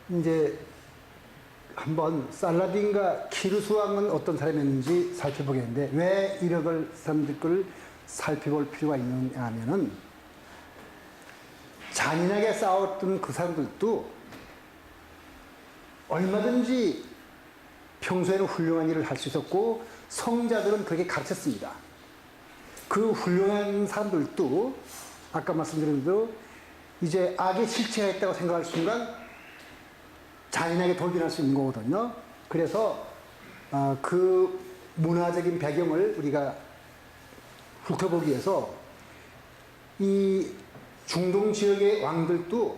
이제 한번 살라딘과 키루스 왕은 어떤 사람이었는지 살펴보겠는데, 왜 이력을 사람들 살펴볼 필요가 있느냐 하면은, 잔인하게 싸웠던 그 사람들도 얼마든지 평소에는 훌륭한 일을 할 수 있었고, 성자들은 그렇게 가르쳤습니다. 그 훌륭한 사람들도 아까 말씀드린 대로 이제 악의 실체가 있다고 생각할 순간 잔인하게 돌변할 수 있는 거거든요. 그래서 그 문화적인 배경을 우리가 훑어보기 위해서 이 중동 지역의 왕들도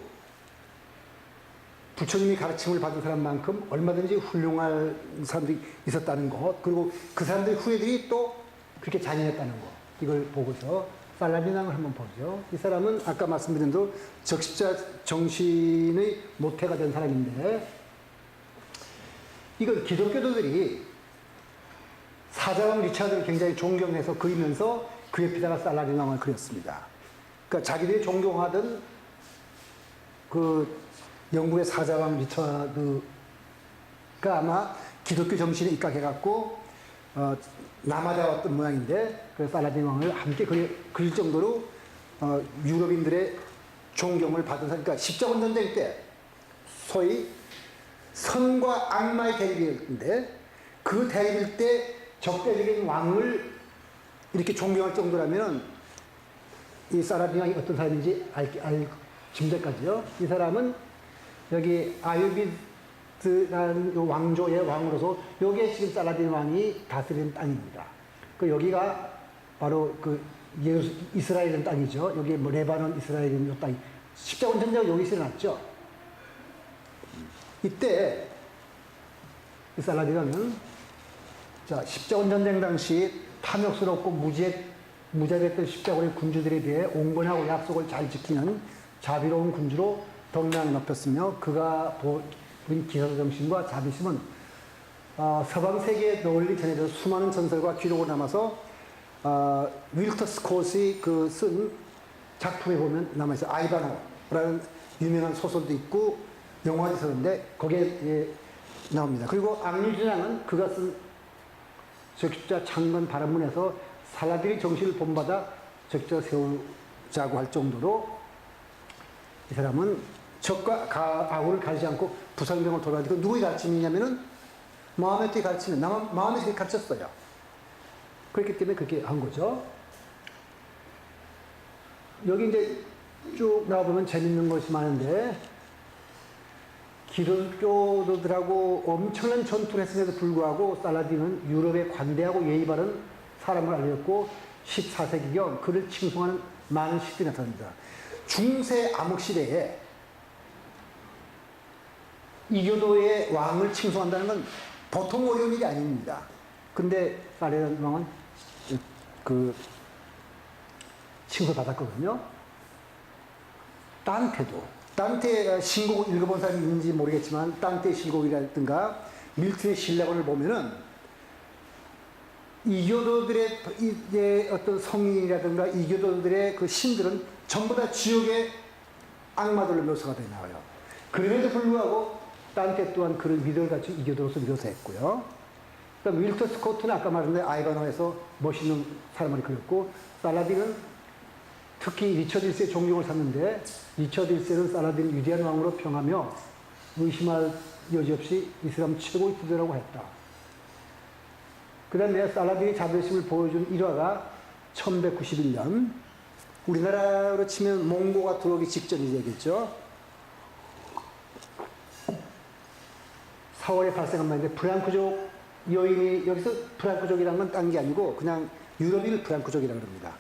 부처님이 가르침을 받은 사람만큼 얼마든지 훌륭한 사람들이 있었다는 것, 그리고 그 사람들의 후예들이 또 그렇게 잔인했다는 것, 이걸 보고서 살라딘 왕을 한번 보죠. 이 사람은 아까 말씀드린 대로 적십자 정신의 모태가 된 사람인데, 이건 기독교도들이 사자왕 리차드를 굉장히 존경해서 그리면서 그 옆에다가 살라딘 왕을 그렸습니다. 그러니까 자기들이 존경하던 그 영국의 사자왕 리차드가 아마 기독교 정신에 입각해갖고 남아다왔던 모양인데, 그 살라딘 왕을 함께 그릴 정도로 유럽인들의 존경을 받은 사람. 그러니까 십자군 전쟁 때 소위 선과 악마의 대립인데, 그 대립일 때 적대적인 왕을 이렇게 존경할 정도라면 이 살라딘 왕이 어떤 사람인지 알 짐작까지요. 이 사람은 여기 아유비드라는 왕조의 왕으로서, 요게 지금 살라딘 왕이 다스리는 땅입니다. 그 여기가 바로 그 이스라엘은 땅이죠. 여기 뭐 레바논, 이스라엘은 요 땅이, 십자군 전쟁은 여기서 일어났죠. 이때 이 살라딘 왕은 자, 십자군 전쟁 당시 탐욕스럽고 무자비했던 십자군의 군주들에 비해 온건하고 약속을 잘 지키는 자비로운 군주로 덕명을 높였으며, 그가 보인 기사도 정신과 자비심은 서방 세계에 널리 전해져 수많은 전설과 기록으로 남아서 윌터 스콧이 그 쓴 작품에 보면 남아있어요. 아이바노라는 유명한 소설도 있고 영화도 있었는데 거기에 나옵니다. 그리고 앙리주장은 그가 쓴 적십자 창건 발언문에서 살라딘의 정신을 본받아 적십자 세우자고 할 정도로 이 사람은 적과 악을 가리지 않고 부상병을 돌아다니고, 누구의 가르침이냐면은 마호메트의 가르침을 마호메트가 가르쳤어요. 그렇기 때문에 그렇게 한 거죠. 여기 이제 쭉 나와보면 재밌는 것이 많은데, 기독교도들하고 엄청난 전투를 했음에도 불구하고 살라딘은 유럽에 관대하고 예의 바른 사람을 알렸고 14세기경 그를 칭송하는 많은 시들이 나타납니다. 중세 암흑 시대에 이교도의 왕을 칭송한다는 건 보통 어려운 일이 아닙니다. 근데 살라딘 왕은 그 칭송받았거든요. 단테 신곡을 읽어본 사람이 있는지 모르겠지만, 단테의 신곡이라든가 밀턴의 신라권을 보면은 이교도들의 어떤 성인이라든가 이교도들의 그 신들은 전부 다 지옥의 악마들로 묘사가 되어 나와요. 그럼에도 불구하고 단테 또한 그를 믿음을 갖춘 이교도로서 묘사했고요. 그다음 윌터 스코트는 아까 말한 대로 아이바노에서 멋있는 사람을 그렸고, 살라딘은 특히 리처드 1세의 존경을 샀는데, 리처드 1세는 살라딘을 위대한 왕으로 평하며 의심할 여지 없이 이슬람 최고의 부자라고 했다. 그 다음에 살라딘이 자비심을 보여준 일화가 1191년, 우리나라로 치면 몽고가 들어오기 직전이겠죠. 4월에 발생한 말인데, 프랑크족 여인이, 여기서 프랑크족이라는 건 딴 게 아니고 그냥 유럽인을 프랑크족이라고 합니다.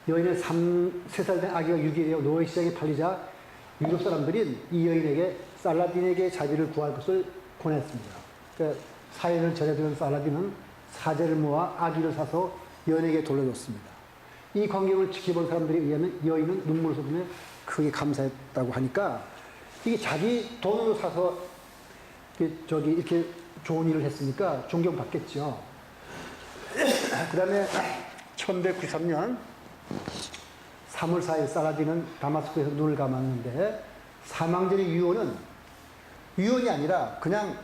여인은 3살 된 아기가 유기되어 노예 시장에 팔리자 유럽 사람들이 이 여인에게 살라딘에게 자비를 구할 것을 권했습니다. 그러니까 사연을 전해주는 살라딘은 사제를 모아 아기를 사서 여인에게 돌려줬습니다. 이 광경을 지켜본 사람들에 의하면 여인은 눈물을 쏟으며 크게 감사했다고 하니까, 이게 자기 돈으로 사서 이렇게 좋은 일을 했으니까 존경받겠죠. 그 다음에 1193년 3월 4일 살라딘은 다마스코에서 눈을 감았는데 사망 전의 유언이 아니라 그냥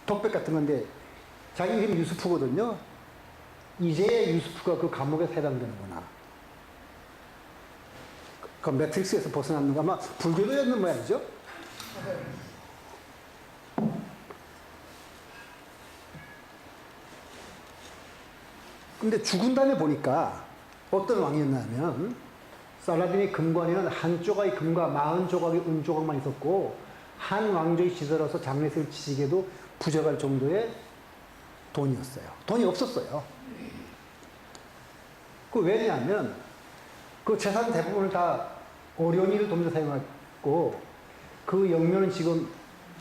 독백 같은 건데 자기 이름이 유수프거든요. 이제 유수프가 그 감옥에 해당되는구나. 그 매트릭스에서 벗어났는 거 아마 불교도였는 모양이죠. 근데 죽은 다음에 보니까 어떤 왕이었냐면 살라딘의 금관에는 한 조각의 금과 40조각의 은조각만 있었고 한 왕족이 시들어서 장례식을 치시기에도 부족할 정도의 돈이었어요. 돈이 없었어요. 그 왜냐하면 그 재산 대부분을 다 오리온이를 돕는 사용했고 그 영면은 지금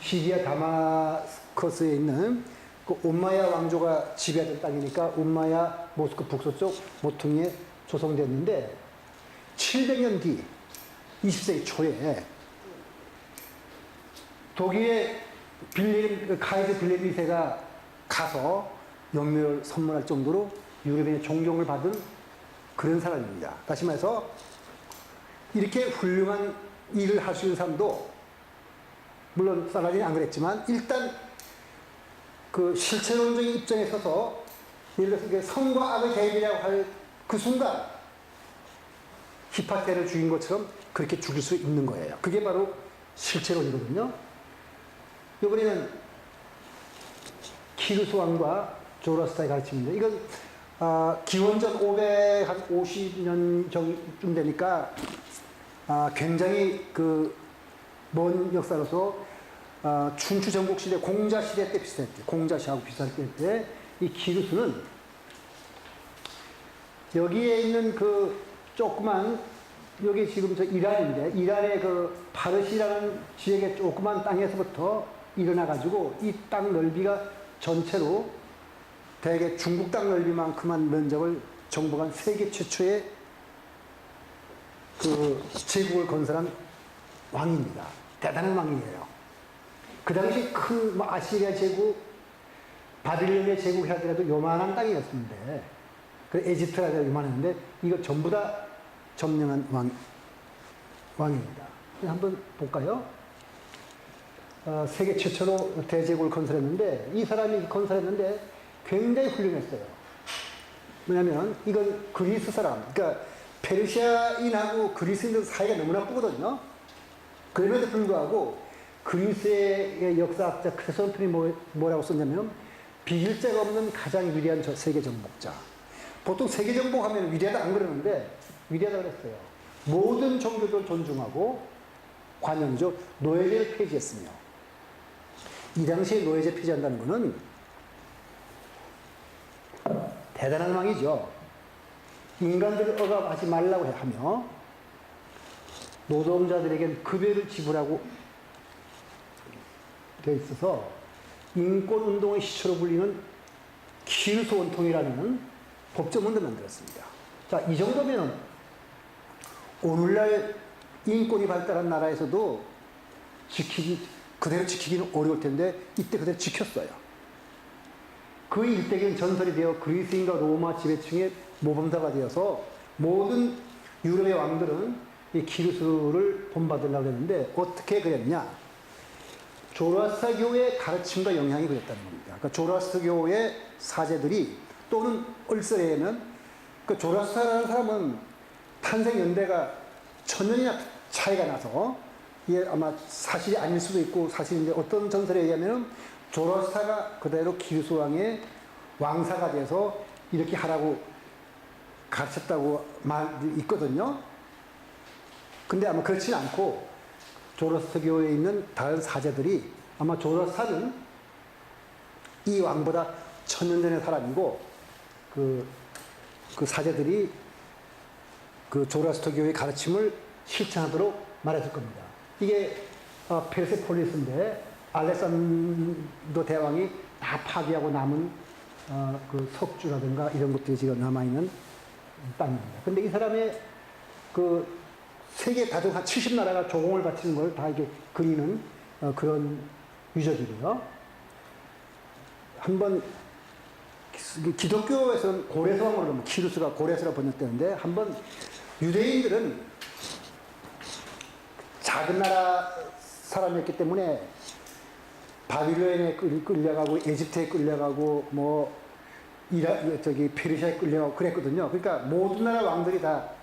시리아 다마스커스에 있는 그 옴마야 왕조가 지배하던 땅이니까 옴마야 모스크 북서쪽 모퉁이에 조성되었는데 700년 뒤 20세기 초에 독일의 카이저 빌레 2세가 가서 영묘를 선물할 정도로 유럽인의 존경을 받은 그런 사람입니다. 다시 말해서 이렇게 훌륭한 일을 할 수 있는 사람도 물론 살라딘이 안 그랬지만 일단 그 실체론적인 입장에 서서 예를 들어서 선과 악의 대립이라고 할 그 순간 히파테를 죽인 것처럼 그렇게 죽일 수 있는 거예요. 그게 바로 실체론이거든요. 이번에는 키루스 왕과 조로아스터의 가르침인데 이건 기원전 550년 정쯤 되니까 굉장히 그 먼 역사로서 춘추 전국 시대 공자 시대 때 비슷할 때, 공자 시하고 비슷할 때 이 키루스는 여기에 있는 그 조그만 여기 지금 저 이란인데 이란의 그 파르시라는 지역의 조그만 땅에서부터 일어나 가지고 이 땅 넓이가 전체로 대개 중국 땅 넓이만큼한 면적을 정복한 세계 최초의 그 제국을 건설한 왕입니다. 대단한 왕이에요. 그 당시 큰 아시리아 제국, 바빌론의 제국 하더라도 요만한 땅이었는데, 그 에집트가 요만했는데 이거 전부 다 점령한 왕입니다. 한번 볼까요? 세계 최초로 대제국을 건설했는데 이 사람이 건설했는데 굉장히 훌륭했어요. 뭐냐면 이건 그리스 사람, 그러니까 페르시아인하고 그리스인들 사이가 너무 나쁘거든요. 그럼에도 불구하고 그리스의 역사학자 크레손톤이 뭐라고 썼냐면 비길자가 없는 가장 위대한 세계 정복자. 보통 세계 정복하면 위대하다 안 그러는데 위대하다 그랬어요. 모든 종교를 존중하고 관용이죠. 노예제를 폐지했으며 이 당시에 노예제 폐지한다는 것은 대단한 왕이죠. 인간들을 억압하지 말라고 하며 노동자들에겐 급여를 지불하고 되어 있어서 인권운동의 시초로 불리는 키루스 원통이라는 법정문도 만들었습니다. 자, 이 정도면 오늘날 인권이 발달한 나라에서도 그대로 지키기는 어려울 텐데 이때 그대로 지켰어요. 그 일대기는 전설이 되어 그리스인과 로마 지배층의 모범사가 되어서 모든 유럽의 왕들은 이 키루스를 본받으려고 했는데 어떻게 그랬냐? 조로아스터교의 가르침과 영향이 그랬다는 겁니다. 그러니까 조로아스터교의 사제들이 또는 얼서에는 그 조로아스터라는 사람은 탄생 연대가 1000년이나 차이가 나서 이게 아마 사실이 아닐 수도 있고 사실인데 어떤 전설에 의하면 조로아스터가 그대로 키루스 왕의 왕사가 돼서 이렇게 하라고 가르쳤다고 말이 있거든요. 근데 아마 그렇지는 않고 조로아스터교에 있는 다른 사제들이 아마 조로아스터는 이 왕보다 1000년 전의 사람이고 그 사제들이 그 조로아스터교의 가르침을 실천하도록 말했을 겁니다. 이게 페르세폴리스인데 알렉산더 대왕이 다 파괴하고 남은 그 석주라든가 이런 것들이 지금 남아있는 땅입니다. 근데 이 사람의 그 세계 다중 한 70나라가 조공을 바치는 걸 다 이렇게 그리는 그런 유적이고요. 한번 기독교에서는 고레스왕으로 키루스가 고레스라 번역되는데 한번 유대인들은 작은 나라 사람이었기 때문에 바빌론에 끌려가고 에집트에 끌려가고 뭐 페르시아에 끌려가고 그랬거든요. 그러니까 모든 나라 왕들이 다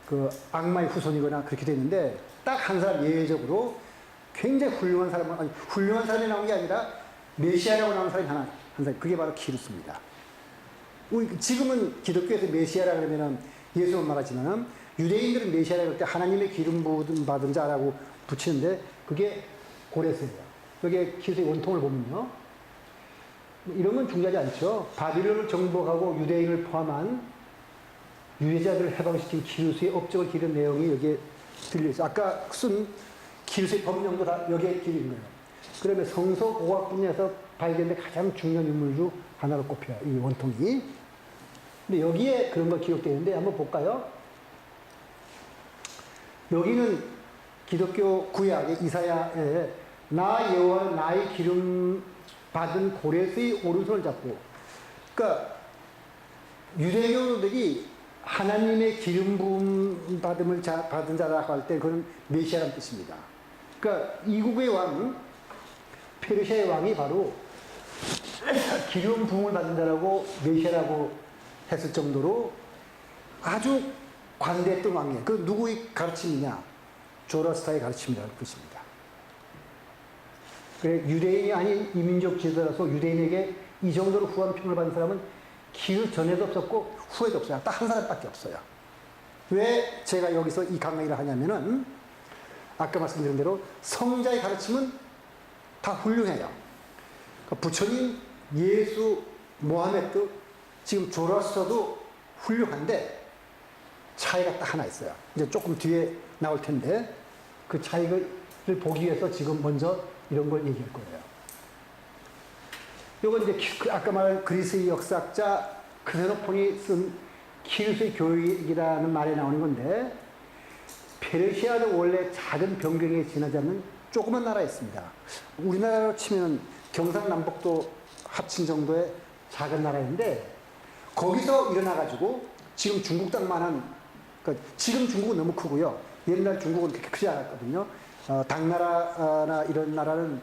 그 악마의 후손이거나 그렇게 되는데 딱 한 사람 예외적으로 굉장히 훌륭한 사람, 아니 훌륭한 사람이 나온 게 아니라 메시아라고 나온 사람이 하나 한 사람, 그게 바로 키루스입니다. 우리 지금은 기독교에서 메시아라 그러면은 예수만 말하지만 유대인들은 메시아라 그럴 때 하나님의 기름 부음 받은 자라고 붙이는데 그게 고레스예요. 여기에 키루스의 원통을 보면요. 이런 건 중요하지 않죠. 바빌론을 정복하고 유대인을 포함한 유대자들을 해방시킨 키루스의 업적을 기른 내용이 여기에 들려있어요. 아까 쓴 키루스의 법령도 다 여기에 기린 거예요. 그러면 성서 고학 분야에서 발견된 가장 중요한 인물 중 하나로 꼽혀요. 이 원통이. 근데 여기에 그런 거 기록되어 있는데 한번 볼까요? 여기는 기독교 구약의 이사야에 나 여호와 나의 기름 받은 고레스의 오른손을 잡고, 그러니까 유대교들이 하나님의 기름 부음 받은 자라고 할 때 그건 메시아라는 뜻입니다. 그러니까 이국의 왕, 페르시아의 왕이 바로 기름 부음을 받은 자라고 메시아라고 했을 정도로 아주 관대했던 왕이에요. 그 누구의 가르침이냐? 조라스타의 가르침이라는 뜻입니다. 그래, 유대인이 아닌 이민족 지도자로서 유대인에게 이 정도로 후한 평을 받은 사람은 기 전에도 없었고 후에도 없어요. 딱 한 사람밖에 없어요. 왜 제가 여기서 이 강의를 하냐면은 아까 말씀드린 대로 성자의 가르침은 다 훌륭해요. 그러니까 부처님, 예수, 모하메드, 지금 조라스터도 훌륭한데 차이가 딱 하나 있어요. 이제 조금 뒤에 나올 텐데 그 차이를 보기 위해서 지금 먼저 이런 걸 얘기할 거예요. 이건 이제 아까 말한 그리스의 역사학자 크세노폰이 쓴 키루스의 교육이라는 말에 나오는 건데, 페르시아도 원래 작은 변경에 지나지 않는 조그만 나라였습니다. 우리나라로 치면 경상남북도 합친 정도의 작은 나라인데 거기서 일어나가지고 지금 중국 땅만한, 그러니까 지금 중국은 너무 크고요. 옛날 중국은 그렇게 크지 않았거든요. 당나라나 이런 나라는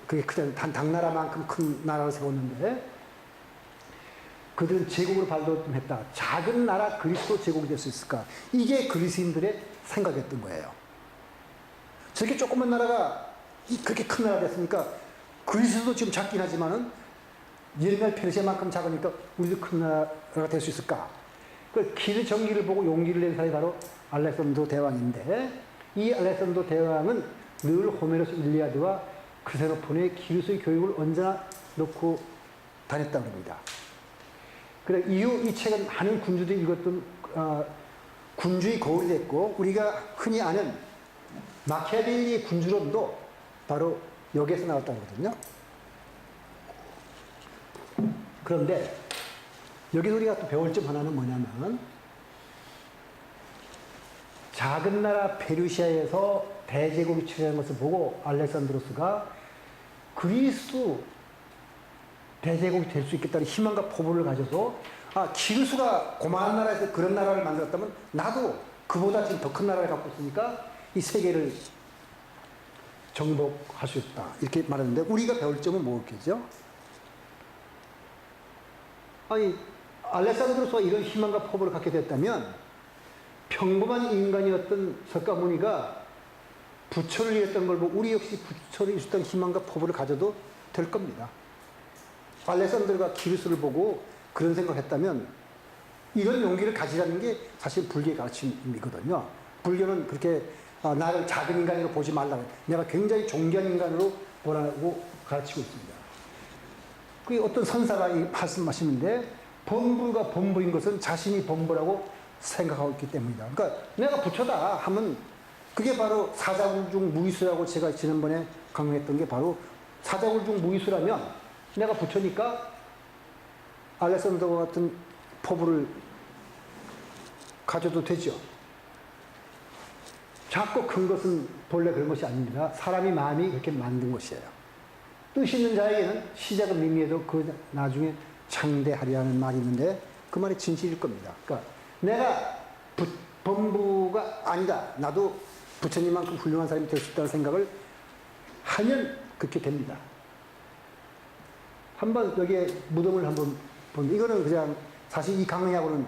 그게 크지 않은 당나라만큼 큰 나라를 세웠는데 그들은 제국으로 발돋움했다. 작은 나라 그리스도 제국이 될 수 있을까? 이게 그리스인들의 생각이었던 거예요. 저렇게 조그만 나라가 그렇게 큰 나라가 됐으니까 그리스도 지금 작긴 하지만은 옛날 페르시아만큼 작으니까 우리도 큰 나라가 될 수 있을까? 그 길 정기를 보고 용기를 낸 사람이 바로 알렉산더 대왕인데, 이 알렉산더 대왕은 늘 호메로스 일리아드와 크세노폰의 키루스의 교육을 언제나 놓고 다녔다고 합니다. 그래, 이후 이 책은 많은 군주들이 읽었던 군주의 거울이 됐고, 우리가 흔히 아는 마키아벨리의 군주론도 바로 여기에서 나왔다고 하거든요. 그런데 여기서 우리가 또 배울 점 하나는 뭐냐면, 작은 나라 페르시아에서 대제국이 출현한 것을 보고 알렉산드로스가 그리스 대제국이 될 수 있겠다는 희망과 포부를 가져서, 키루스가 고마운 나라에서 그런 나라를 만들었다면 나도 그보다 지금 더 큰 나라를 갖고 있으니까 이 세계를 정복할 수 있다, 이렇게 말하는데, 우리가 배울 점은 뭐겠죠? 아니, 알렉산드로스가 이런 희망과 포부를 갖게 됐다면 평범한 인간이었던 석가모니가 부처를 이뤘던 걸 보고 우리 역시 부처를 이뤘던 희망과 포부를 가져도 될 겁니다. 알렉산더가 키루스를 보고 그런 생각을 했다면 이런 용기를 가지라는 게 사실 불교의 가르침이거든요. 불교는 그렇게 나를 작은 인간으로 보지 말라고, 내가 굉장히 존귀한 인간으로 보라고 가르치고 있습니다. 그게 어떤 선사가 말씀하시는데, 범부가 범부인 것은 자신이 범부라고 생각하고 있기 때문이다. 그러니까 내가 부처다 하면 그게 바로 사자굴중 무이수라고 제가 지난번에 강의했던 게 바로 사자굴중 무이수라면 내가 부처니까 알렉산더와 같은 포부를 가져도 되죠. 작고 큰 것은 본래 그런 것이 아닙니다. 사람이 마음이 그렇게 만든 것이에요. 뜻 있는 자에게는 시작은 미미해도 그 나중에 창대하리라는 말이 있는데 그 말이 진실일 겁니다. 그러니까 내가 범부가 아니다. 나도 부처님만큼 훌륭한 사람이 될 수 있다는 생각을 하면 그렇게 됩니다. 한번 여기에 무덤을 한번 보면, 이거는 그냥 사실 이 강의하고는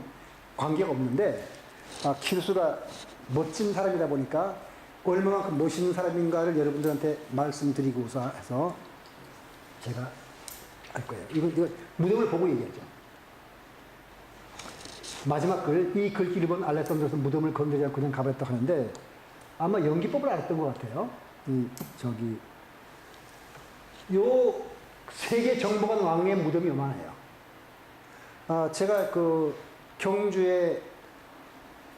관계가 없는데, 키루스가 멋진 사람이다 보니까 얼마만큼 멋있는 사람인가를 여러분들한테 말씀드리고서 해서 제가 할 거예요. 이거 무덤을 보고 얘기하죠. 마지막 글, 이 글귀를 본 알렉산더로서 무덤을 건드리지 않고 그냥 가버렸다고 하는데, 아마 연기법을 알았던 것 같아요. 요 세계 정복한 왕의 무덤이 요만해요. 제가 그 경주에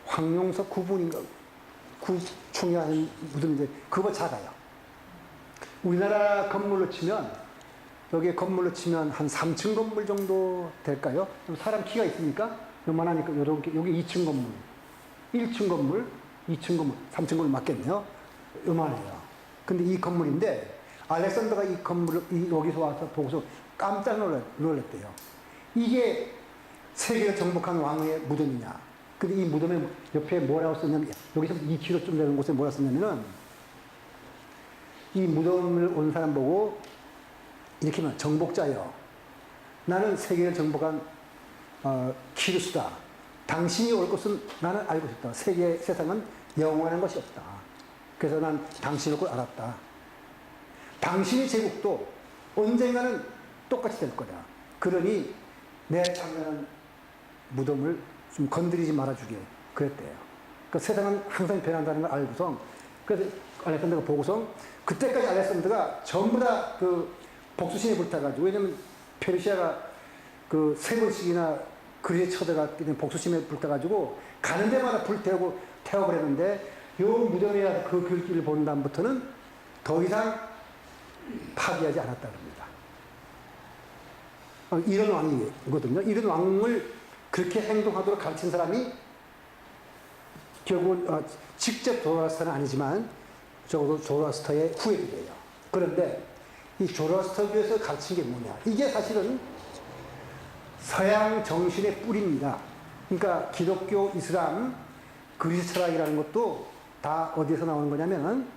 황용석 구분인가, 구충이라는 무덤인데, 그거 작아요. 우리나라 건물로 치면, 여기에 건물로 치면 한 3층 건물 정도 될까요? 사람 키가 있으니까, 요만하니까, 여기 2층 건물, 1층 건물, 2층 건물, 3층 건물 맞겠네요. 요만해요. 근데 이 건물인데, 알렉산더가 이 건물을 여기서 와서 보고서 깜짝 놀랐대요. 이게 세계를 정복한 왕의 무덤이냐. 근데 이 무덤에 옆에 뭐라고 썼냐면, 여기서 2km쯤 되는 곳에 뭐라고 썼냐면은, 이 무덤을 온 사람 보고 이렇게 말, 정복자여, 나는 세계를 정복한 키루스다. 당신이 올 것은 나는 알고 있다. 세상은 영원한 것이 없다. 그래서 난 당신을 꼭 알았다. 당신의 제국도 언젠가는 똑같이 될 거다. 그러니 내 참여하는 무덤을 좀 건드리지 말아주게 그랬대요. 그 세상은 항상 변한다는 걸 알고서, 그래서 알렉산더가 보고서, 그때까지 알렉산더가 전부 다 그 복수심에 불타가지고, 왜냐면 페르시아가 그 3번씩이나 그리에 쳐들어갔기 때문에 복수심에 불타가지고 가는 데마다 불태우고 태워버렸는데, 요 무덤이라 그 글귀를 본 다음부터는 더 이상 파기하지 않았다 그럽니다. 이런 왕이거든요. 이런 왕을 그렇게 행동하도록 가르친 사람이 결국은 직접 조로아스터는 아니지만 적어도 조로아스터의 후예들이에요. 그런데 이 조로아스터교에서 가르친 게 뭐냐? 이게 사실은 서양 정신의 뿌리입니다. 그러니까 기독교, 이슬람, 그리스 철학이라는 것도 다 어디에서 나오는 거냐면,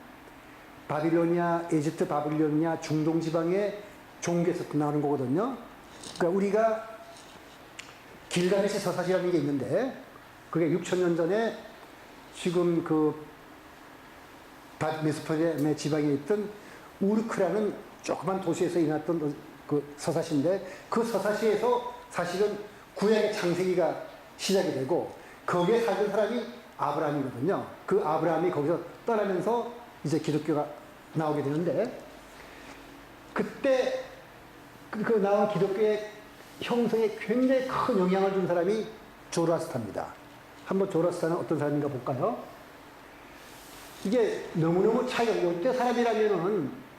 바빌로니아, 에집트 바빌로니아 중동 지방의 종교에서 나오는 거거든요. 그러니까 우리가 길가메시 서사시라는 게 있는데, 그게 6,000년 전에 지금 그 메소포타미아 지방에 있던 우르크라는 조그만 도시에서 일어났던 그 서사시인데, 그 서사시에서 사실은 구약의 창세기가 시작이 되고, 거기에 살던 사람이 아브라함이거든요. 그 아브라함이 거기서 떠나면서 이제 기독교가 나오게 되는데, 그때 그 나온 기독교의 형성에 굉장히 큰 영향을 준 사람이 조로아스터입니다. 한번 조로아스터는 어떤 사람인가 볼까요? 이게 너무너무 차이가, 이때 사람이라면은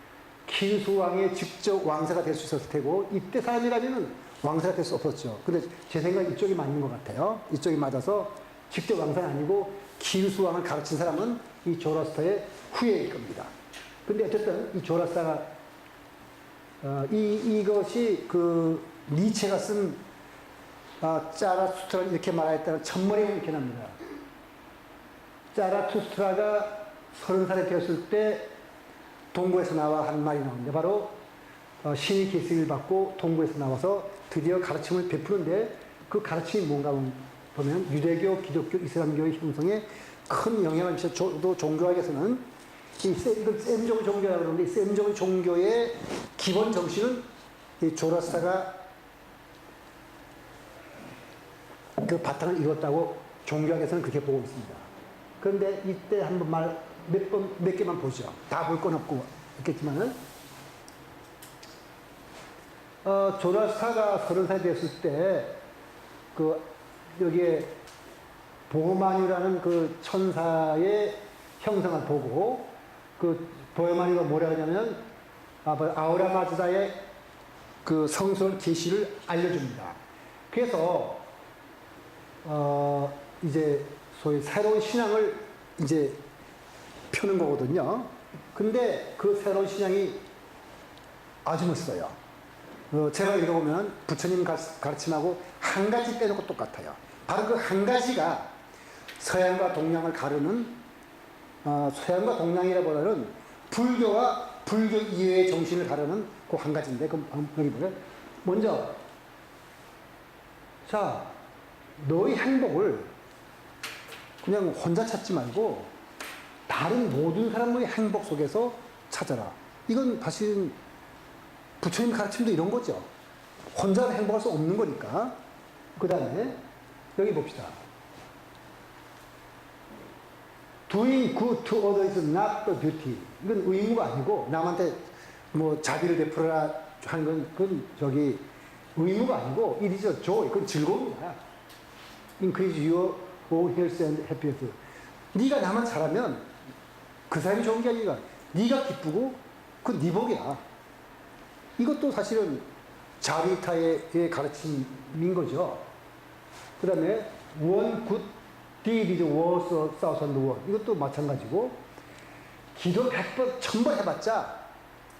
키루스 왕의 직접 왕세가 될 수 있었을 테고, 이때 사람이라면은 왕세가 될 수 없었죠. 근데 제 생각엔 이쪽이 맞는 것 같아요. 이쪽이 맞아서 직접 왕세는 아니고 키루스 왕을 가르친 사람은 이 조로아스터의 후예일 겁니다. 근데 어쨌든 이 조로아스터가 이것이 그 니체가 쓴 짜라투스트라 이렇게 말하였다는 첫머리가 이렇게 납니다. 짜라투스트라가 30살이 되었을 때 동고에서 나와 한 말이 나오는데, 바로 신의 계시를 받고 동고에서 나와서 드디어 가르침을 베푸는데, 그 가르침이 뭔가 보면 유대교, 기독교, 이슬람교의 형성에 큰 영향을 미쳐. 또 종교학에서는 이건 셈적의 종교라고 그러는데, 이 셈적의 종교의 기본 정신은 이 조로아스터가 그 바탕을 이뤘다고 종교학에서는 그렇게 보고 있습니다. 그런데 이때 한번 몇 개만 보죠. 다 볼 건 없고 있겠지만은, 조로아스터가 30살이 됐을 때, 여기에 보흐마뉴라는 그 천사의 형상을 보고, 그 보흐마뉴가 뭐라 하냐면, 아우라마즈다의 그 성설 계시를 알려줍니다. 그래서, 이제 소위 새로운 신앙을 이제 펴는 거거든요. 근데 그 새로운 신앙이 아주 멋있어요. 제가 읽어보면 부처님 가르침하고 한 가지 빼놓고 똑같아요. 바로 그 한 가지가 서양과 동양을 가르는 서양과 동양이라보다는 불교와 불교 이외의 정신을 가르는 그 한 가지인데 그럼 여기 보세요. 먼저 자 너의 행복을 그냥 혼자 찾지 말고 다른 모든 사람의 행복 속에서 찾아라. 이건 사실은 부처님 가르침도 이런 거죠. 혼자 행복할 수 없는 거니까. 그 다음에 여기 봅시다. Doing good to others is not the duty. 이건 의무가 아니고 남한테 뭐 자비를 베풀어라 하는 건 그건 저기 의무가 아니고 it is a joy. 그건 즐거움이야. Increase your own health and happiness. 네가 나만 잘하면 그 사람이 좋은 게 아니라 네가 기쁘고 그 네 복이야. 이것도 사실은 자비타의 가르침인 거죠. 그 다음에 one good deed is worth a thousand word. 이것도 마찬가지고 기도 100번, 1000번 해봤자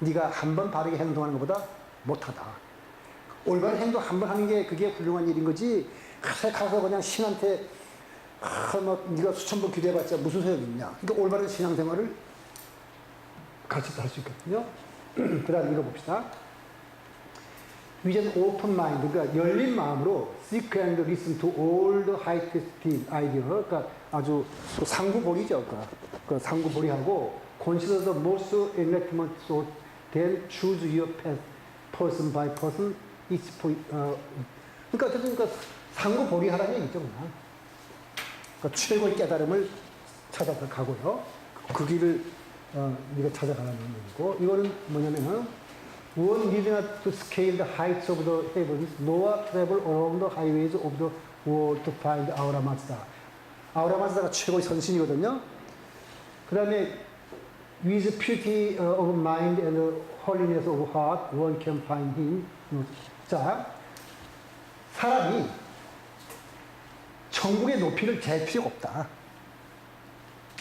네가 한 번 바르게 행동하는 것보다 못하다. 올바른 행동 한 번 하는 게 그게 훌륭한 일인 거지. 가서 그냥 신한테 뭐 네가 수천 번 기도해봤자 무슨 소용이 있냐. 그러니까 올바른 신앙생활을 가르쳐서 할 수 있거든요. 그 다음 이거 봅시다. With an open mind, 그러니까 열린 마음으로 seek and listen to all the highest idea. 그러니까 아주 상구보리죠. 그 상구보리하고 consider the most enlightenment so then choose your path person by person each point. 그러니까 상구보리하라는 얘기죠. 그러니까 최고의 깨달음을 찾아서 가고요. 그 길을 네가 찾아가라는 얘기고, 이거는 뭐냐면은 one need not to scale the heights of the heavens, nor travel along the highways of the world to find Ahura Mazda. 아우라 마즈다가 최고의 선신이거든요. 그 다음에 with purity of mind and holiness of heart, one can find him. 자, 사람이 천국의 높이를 잴 필요가 없다.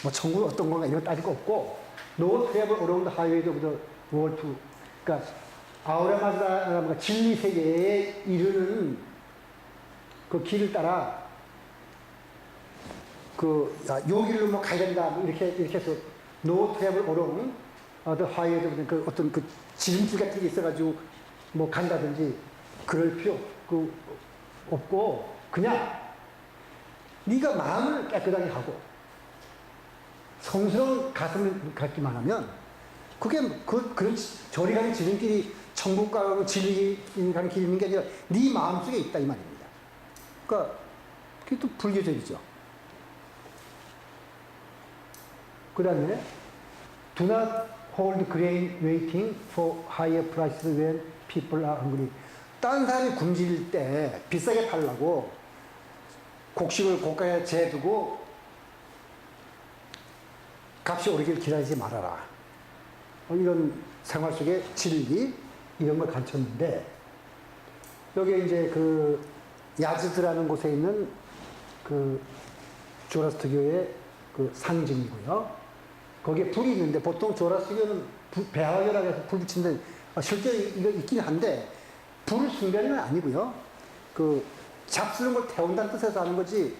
뭐 천국은 어떤 건가 이런 거 따질 거 없고, no travel around the highways of the world to, 그러니까 아우라 마즈다가 진리 세계에 이르는 그 길을 따라 요 길로 뭐 가야 된다 이렇게 해서 no travel around the highways of the 어떤 그 지름길 같은 게 있어가지고 뭐 간다든지 그럴 필요 없고, 그냥 네가 마음을 깨끗하게 하고 성스러운 가슴을 갖기만 하면 그게 그런 저리 가는 지름길이 천국 가고 진리 가는 길이 있는 게 아니라 네 마음속에 있다 이 말입니다. 그러니까 그게 또 불교적이죠. 그 다음에 do not hold grain waiting for higher prices when people are hungry. 다른 사람이 굶주릴 때 비싸게 팔라고 곡식을 고가에 재두고 값이 오르길 기다리지 말아라. 이런 생활 속의 진리 이런 걸 가르쳤는데, 여기 이제 그 야즈드라는 곳에 있는 그 조라스트교의 그 상징이고요. 거기에 불이 있는데 보통 조라스트교는 배화열하게 해서 불 붙이는데 실제 이거 있긴 한데 불을 숭배하는 건 아니고요. 그 잡수는 걸 태운다는 뜻에서 하는 거지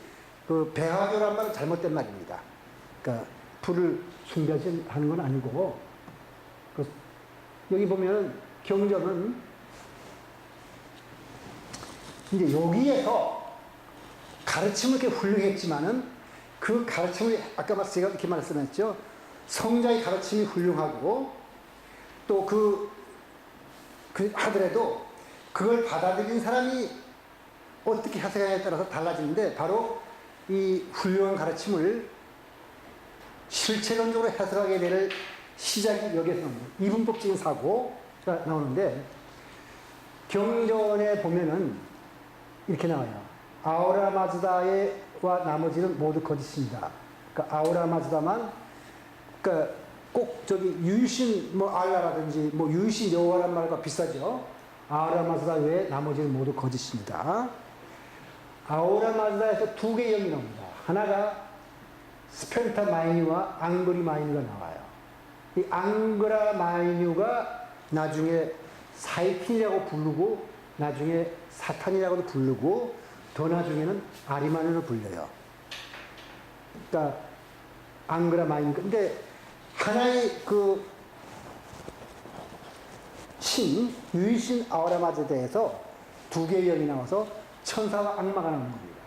그 배화열한 말은 잘못된 말입니다. 그러니까 불을 숭배하지 하는 건 아니고, 여기 보면 경전은 이제 여기에서 가르침을 이렇게 훌륭했지만은 그 가르침을 아까 제가 이렇게 말씀했죠. 성자의 가르침이 훌륭하고 또 그 하더라도 그걸 받아들인 사람이 어떻게 해석하냐에 따라서 달라지는데, 바로 이 훌륭한 가르침을 실체론적으로 해석하게 될 시작이 여기에서 나옵니다. 이분법적인 사고가 나오는데, 경전에 보면은 이렇게 나와요. 아우라 마즈다와 나머지는 모두 거짓입니다. 그러니까 아우라 마즈다만, 그러니까 꼭 저기 유신 뭐 알라라든지 뭐 유신 여호와란 말과 비슷하죠. 아우라 마즈다 외에 나머지는 모두 거짓입니다. 아우라 마즈다에서 두 개의 영이 나옵니다. 하나가 스펜타 마이뉴와 앙그리 마이뉴가 나와요. 이 앙그라 마이뉴가 나중에 사이킨이라고 부르고 나중에 사탄이라고도 부르고 더 나중에는 아리마누로 불려요. 그러니까 앙그라 마인. 근데 하나의 그 신, 유일신 아우라마즈에 대해서 두 개의 영이 나와서 천사와 악마가 나오는 겁니다.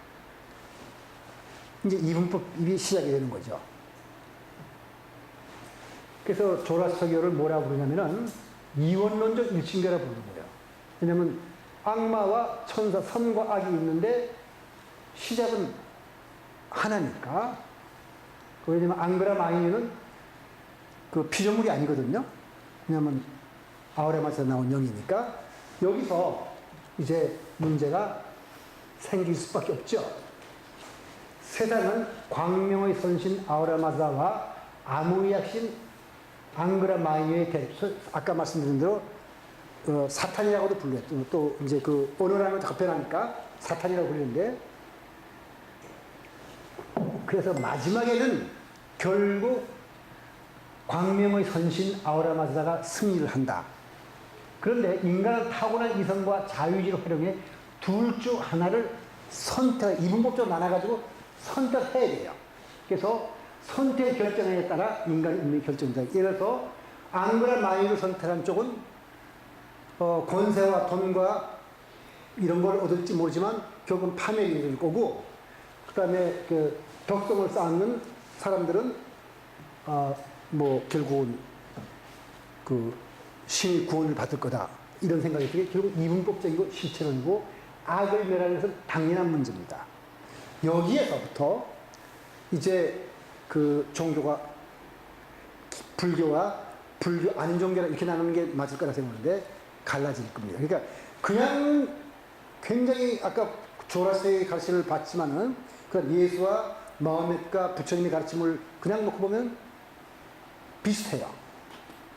이제 이분법이 시작이 되는 거죠. 그래서 조라스터교를 뭐라 부르냐면은 이원론적 일신교라 부르는 거예요. 왜냐면 악마와 천사, 선과 악이 있는데 시작은 하나니까. 왜냐면 앙그라 마이유는 그 피조물이 아니거든요. 왜냐면 아우라마스에서 나온 영이니까. 여기서 이제 문제가 생길 수밖에 없죠. 세상은 광명의 선신 아우라마자와 아무리약신 앙그라 마이유의 대립, 아까 말씀드린 대로 사탄이라고도 불려요. 또 이제 그 언어라는 걸 답변하니까 사탄이라고 불리는데, 그래서 마지막에는 결국 광명의 선신 아우라마자가 승리를 한다. 그런데 인간은 타고난 이성과 자유의지를 활용해 둘 중 하나를 이분법적으로 나눠가지고 선택해야 돼요. 그래서 선택 결정에 따라 인간의 운명이 결정된다. 예를 들어서 앙그라 마이를 선택한 쪽은 권세와 돈과 이런 걸 얻을지 모르지만 결국은 파멸이 될 거고, 그 다음에 그 덕성을 쌓는 사람들은 뭐 결국은 그 신의 구원을 받을 거다, 이런 생각이 들게 결국 이분법적이고 실체론이고 악을 멸하는 것은 당연한 문제입니다. 여기에서부터 이제 그 종교가 불교와 불교 아닌 종교라 이렇게 나누는 게 맞을 거라 생각하는데 갈라질 겁니다. 그러니까 그냥 굉장히 아까 조라스의 가르침을 받지만은 그 예수와 마호멧과 부처님의 가르침을 그냥 놓고 보면 비슷해요.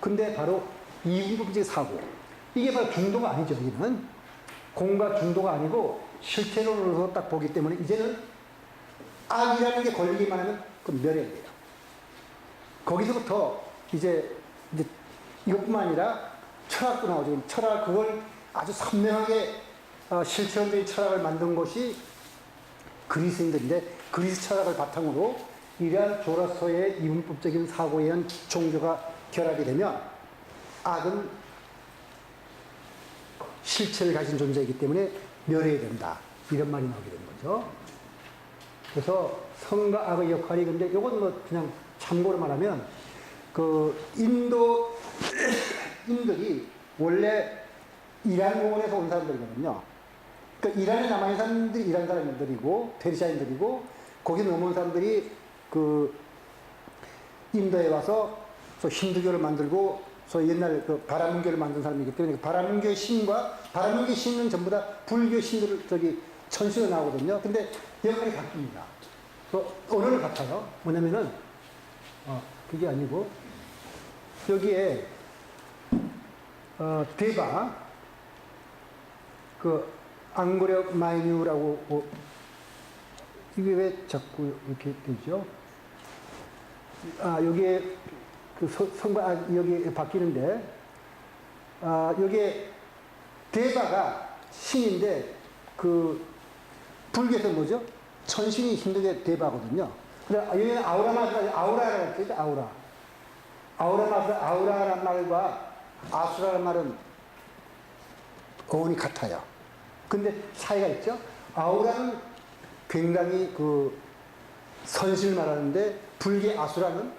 근데 바로 이분법적 사고, 이게 바로 중도가 아니죠. 여기는 공과 중도가 아니고 실체론으로 딱 보기 때문에 이제는 악이라는 게 걸리기만 하면 그건 멸해야 돼요. 거기서부터 이제 이것뿐만 아니라 철학도 나오죠. 철학, 그걸 아주 선명하게 실체론적인 철학을 만든 것이 그리스인들인데, 그리스 철학을 바탕으로 이러한 조라스터의 이분법적인 사고에 의한 종교가 결합이 되면 악은 실체를 가진 존재이기 때문에 멸해야 된다, 이런 말이 나오게 되는 거죠. 그래서 성과 악의 역할이, 근데 이건 뭐 그냥 참고로 말하면 그 인들이 원래 이란 공원에서 온 사람들이거든요. 그러니까 이란에 남아있는 사람들이 이란 사람들이고 페르시아인들이고, 거기 넘어온 사람들이 그 인도에 와서 힌두교를 만들고 소위 옛날 그 바라문교를 만든 사람이기 때문에 바라문교의 신과 바라문교의 신은 전부 다 불교 신들 천신으로 나오거든요. 근데 역할이 바뀝니다. 언어는 같아요. 뭐냐면은 그게 아니고 여기에 대바 그 앙고려 마이뉴라고 이게 왜 자꾸 이렇게 되죠? 여기에 그 성과 여기 바뀌는데, 여기에 대바가 신인데 그 불교에서 뭐죠? 천신이 힌두교의 대바거든요. 근데 여기는 아우라라고 했죠. 아우라라는 말과 아수라라는 말은 어원이 같아요. 근데 차이가 있죠. 아우라는 굉장히 그 선신을 말하는데, 불교 아수라는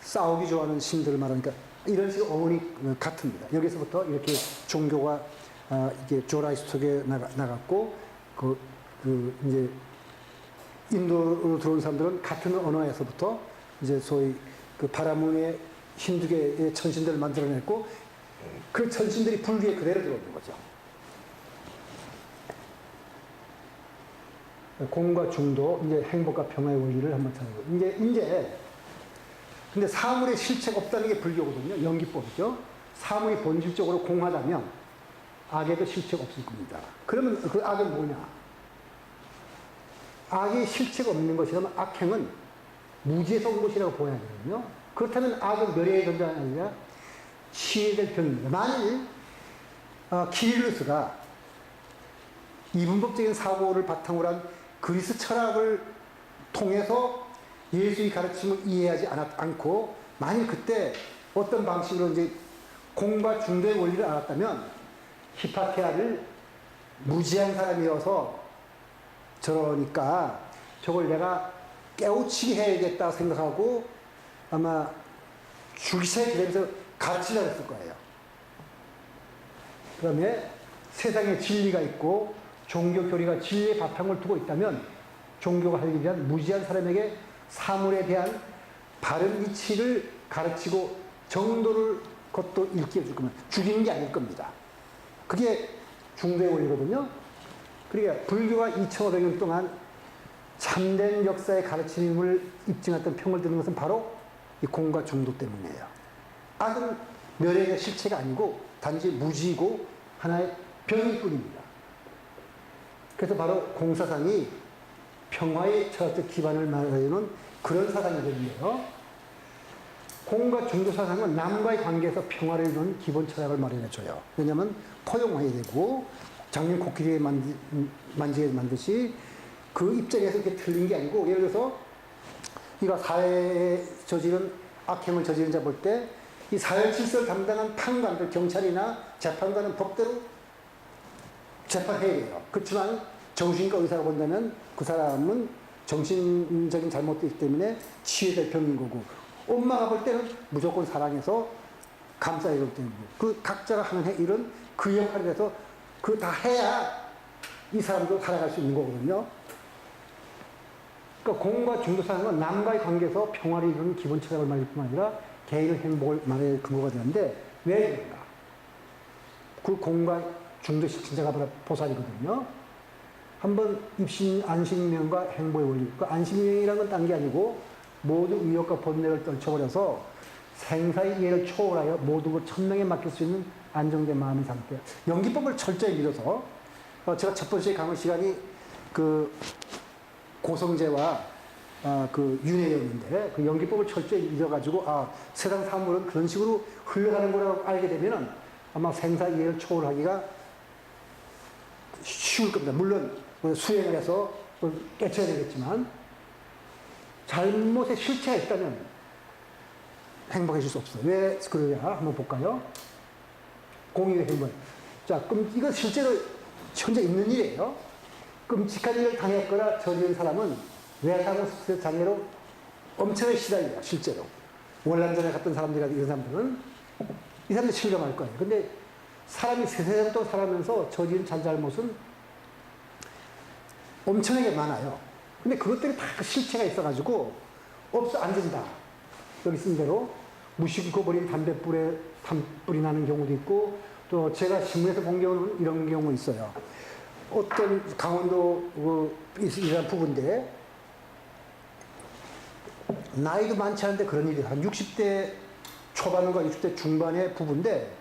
싸우기 좋아하는 신들을 말하니까 이런 식으로 어원이 같습니다. 여기서부터 이렇게 종교가 이게 조라스터교에 나갔고, 이제 인도로 들어온 사람들은 같은 언어에서부터 이제 소위 그 바라문의 힌두교의 천신들을 만들어냈고, 그 천신들이 불교에 그대로 들어오는 거죠. 공과 중도, 이제 행복과 평화의 원리를 한번 찾아보고, 이제 근데 사물의 실체가 없다는 게 불교거든요. 연기법이죠. 사물이 본질적으로 공하다면 악에도 실체가 없을 겁니다. 그러면 그 악은 뭐냐? 악의 실체가 없는 것이라면 악행은 무지에서 온 것이라고 보아야 되거든요. 그렇다면 악은 멸해의 존재가 아니라 치유될 병입니다. 만일 키릴루스가 이분법적인 사고를 바탕으로 한 그리스 철학을 통해서 예수의 가르침을 이해하지 않고 만일 그때 어떤 방식으로 이제 공과 중도의 원리를 알았다면 히파티아를 무지한 사람이어서 저러니까 저걸 내가 깨우치게 해야겠다 생각하고 아마 줄기차게 기다리면서 가르치려고 했을 거예요. 그 다음에 세상에 진리가 있고 종교 교리가 진리의 바탕을 두고 있다면 종교가 하기 위한 무지한 사람에게 사물에 대한 바른 이치를 가르치고 정도를 그것도 일깨워 줄 겁니다. 죽이는 게 아닐 겁니다. 그게 중도의 원리거든요. 그러니까 불교가 2500년 동안 참된 역사의 가르침을 입증했던 평을 드는 것은 바로 이 공과 중도 때문이에요. 악은 멸행의 실체가 아니고 단지 무지이고 하나의 병일 뿐입니다. 그래서 바로 공사상이 평화의 철학적 기반을 마련해주는 그런 사상이거든요. 공과 중도 사상은 남과의 관계에서 평화를 이루는 기본 철학을 마련해줘요. 왜냐하면 포용해야 되고 장님 코끼리에 만지게 만듯이 그 입장에서 이렇게 틀린 게 아니고, 예를 들어서 이가 사회에 저지른 악행을 저지른 자 볼 때 이 사회 질서를 담당한 판관들, 경찰이나 재판관은 법대로 재판해야 돼요. 그렇지만 정신과 의사가 본다면 그 사람은 정신적인 잘못도 있기 때문에 치유될 병인 거고, 엄마가 볼 때는 무조건 사랑해서 감싸야 되기 때문에 그 각자가 하는 일은 그 역할을 해서 그 다 해야 이 사람도 살아갈 수 있는 거거든요. 그러니까 공과 중도 사상은 남과의 관계에서 평화를 이루는 기본 철학을 말할 뿐만 아니라 개인의 행복을 말할 근거가 되는데 왜 그런가? 그 공과 중도 실천자가 바로 보살이거든요. 한번 입신 안식명과 행복의 원리. 그 안식명이라는 건 딴 게 아니고 모두 의욕과 본능을 떨쳐버려서 생사의 이해를 초월하여 모든 걸 천명에 맡길 수 있는 안정된 마음의 상태. 연기법을 철저히 믿어서 제가 첫 번째 강의 시간이 그 고성재와 그 윤회영인데 그 연기법을 철저히 믿어가지고 세상 사물은 그런 식으로 흘러가는 거라고 알게 되면은 아마 생사 이해를 초월하기가 쉬울 겁니다. 물론 수행을 해서 깨쳐야 되겠지만 잘못의 실체가 있다면 행복해질 수 없어요. 왜 그러냐 한번 볼까요? 공의의 행복. 자, 그럼 이거 실제로 현재 있는 일이에요. 끔찍한 일을 당했거나 저지른 사람은 외상후 스트레스 장애로 엄청나게 시달려요. 실제로. 월남전에 갔던 사람들이 이런 사람들은 이 사람들 실감할 거예요. 근데 사람이 세세상 동안 살아면서 저지른 잘못은 엄청나게 많아요. 근데 그것들이 다 실체가 있어가지고 안 된다. 여기 쓴 대로 무심코 버린 담배불이 나는 경우도 있고, 또 제가 신문에서 본 경우는 이런 경우 있어요. 어떤 강원도 이런 부부인데 나이도 많지 않은데 그런 일이 한 60대 초반과 60대 중반의 부부인데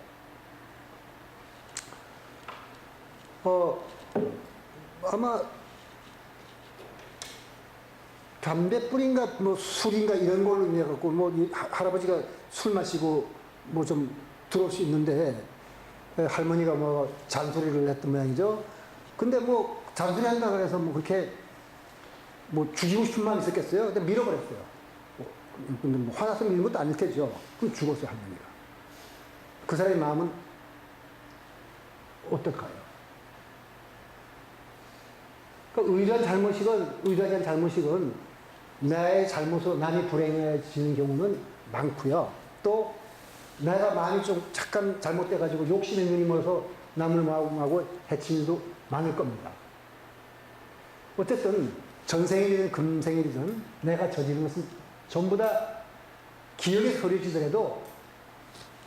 아마 담배불인가 뭐 술인가 이런 걸로 인해 갖고 할아버지가 술 마시고 뭐 좀 들어올 수 있는데 할머니가 뭐 잔소리를 했던 모양이죠. 근데 뭐 잔소리 한다 그래서 뭐 그렇게 뭐 죽이고 싶은 마음이 있었겠어요. 근데 밀어버렸어요. 근데 뭐 화나서 밀는 것도 아닐 테죠. 그럼 죽었어요, 할머니가. 그 사람의 마음은 어떨까요? 그러니까 의도하지 않은 잘못이건 나의 잘못으로 남이 불행해지는 경우는 많고요. 또 내가 마음이 좀 잠깐 잘못돼가지고 욕심에 눈이 멀어서 남을 마음하고 해치는 일도 많을 겁니다. 어쨌든 전생일이든 금생일이든 내가 저지른 것은 전부 다 기억에 서려지더라도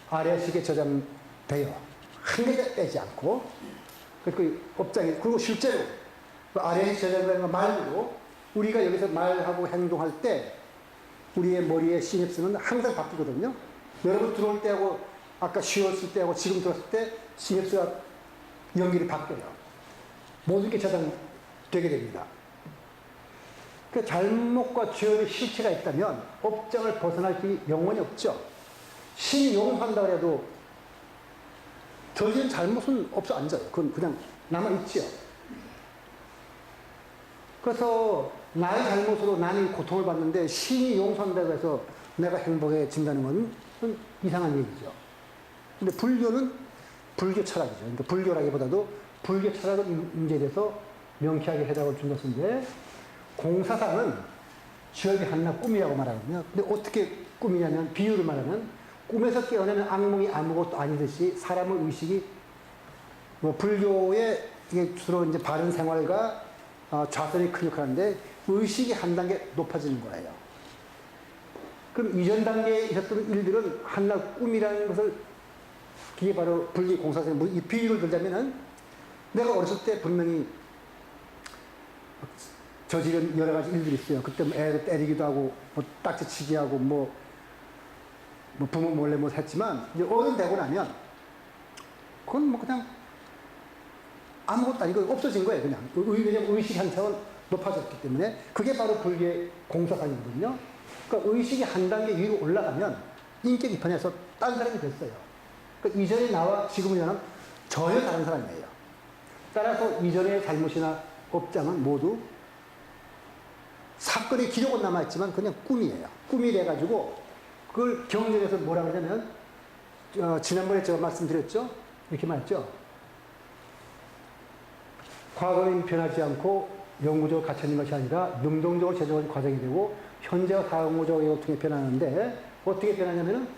아래식에 저장돼요. 한 개도 빼지 않고. 그 업장이, 그리고 실제로 그 아래에 저장되는 거 말고 우리가 여기서 말하고 행동할 때 우리의 머리의 시냅스는 항상 바뀌거든요. 여러분 들어올 때하고 아까 쉬었을 때하고 지금 들었을 때 시냅스가 연결이 바뀌어요. 모든 게 저장되게 됩니다. 그 잘못과 죄의 실체가 있다면 업장을 벗어날 길이 영원히 없죠. 신이 용서한다고 해도 저지른 잘못은 앉아요. 그건 그냥 남아있지요. 그래서 나의 잘못으로 나는 고통을 받는데 신이 용서한다고 해서 내가 행복해진다는 건 이상한 얘기죠. 근데 불교는 불교 철학이죠. 그러니까 불교라기보다도 불교 철학은 이 문제에 대해서 명쾌하게 해답을 준 것인데, 공사상은 지업이 한낱 꿈이라고 말하거든요. 근데 어떻게 꿈이냐면, 비유를 말하면 꿈에서 깨어나는 악몽이 아무것도 아니듯이 사람의 의식이, 뭐 불교의 이게 주로 이제 바른 생활과 좌선이 큰 역할인데, 의식이 한 단계 높아지는 거예요. 그럼 이전 단계에 있었던 일들은 한낱 꿈이라는 것을, 그게 바로 불교 공사상, 이 비유를 들자면은, 내가 어렸을 때 분명히 저지른 여러 가지 일들이 있어요. 그때 뭐 애를 때리기도 하고, 뭐 딱지치기 하고, 뭐 부모 몰래 뭐 했지만, 이제 어른 되고 나면, 그건 뭐 그냥 아무것도 아니고 없어진 거예요, 그냥. 왜냐면 의식이 한 차원 높아졌기 때문에. 그게 바로 불교의 공사상이거든요. 그러니까 의식이 한 단계 위로 올라가면 인격 이편에서 다른 사람이 됐어요. 그러니까 이전의 나와 지금의 나는 전혀 다른 사람이에요. 따라서 이전의 잘못이나 업장은 모두 사건의 기록은 남아있지만 그냥 꿈이에요. 꿈이 돼가지고 그걸 경전에서 뭐라 그러냐면, 지난번에 제가 말씀드렸죠? 이렇게 말했죠? 과거는 변하지 않고 영구적으로 갇혀있는 것이 아니라 능동적으로 제정한 과정이 되고 현재와 과거적으로 통해 변하는데, 어떻게 변하냐면은